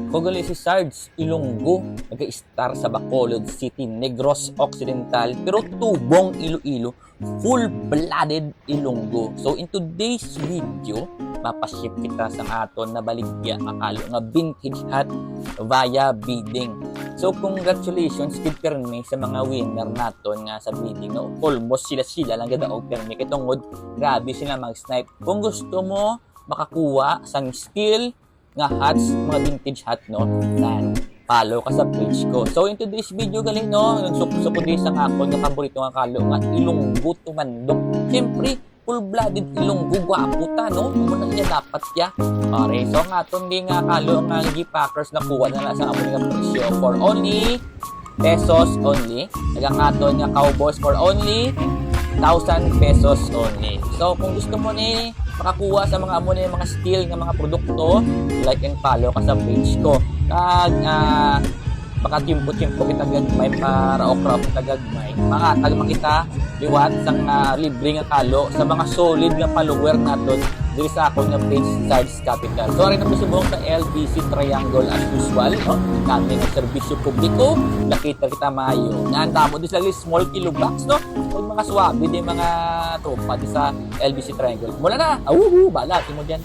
Cogolese Sards, Ilonggo, nag-star sa Bacolod City, Negros Occidental, pero tubong Iloilo, full-blooded Ilonggo. So in today's video, mapaship kita sa aton na baligya akalo nga vintage hat via bidding. So congratulations kid permi sa mga winner naton nga sa bidding. No? Almost sila lang gadaog permi kay tungod grabe sila mag-snipe. Kung gusto mo makakuha sang skill nga hats, mga vintage hat, no? Nan, follow ka sa page ko. So, in today's video, galing, no? Nagsupo din sa akon nga paborito nga kalo nga Ilonggo tumandok. Siyempre, full-blooded Ilonggo, gwapo ta, no? Muna niya dapat ya. Okay, so nga, hindi nga kalo nga G-Packers na kuha na lang sa amon nga presyo for only pesos only. Nagangaton nga Cowboys for only 1,000 pesos only. So, kung gusto mo ni makakuha sa mga amo na mga steel ng mga produkto, like and follow ka sa page ko. Kag baka timpo-timpo kita gagmay para okra kita gagmay. Mga tag makita liwat sang libre nga kalo sa mga solid nga follower naton diri sa akong nga page Sards Capital. So ari na subong sa LBC Triangle as usual, no? Kami ng serbisyo publiko, nakita kita maayo. Naanta mo dis lang small kilo blocks, no? Mga swabe din mga tropa di sa LBC Triangle. Mula na! Bala, mo dyan.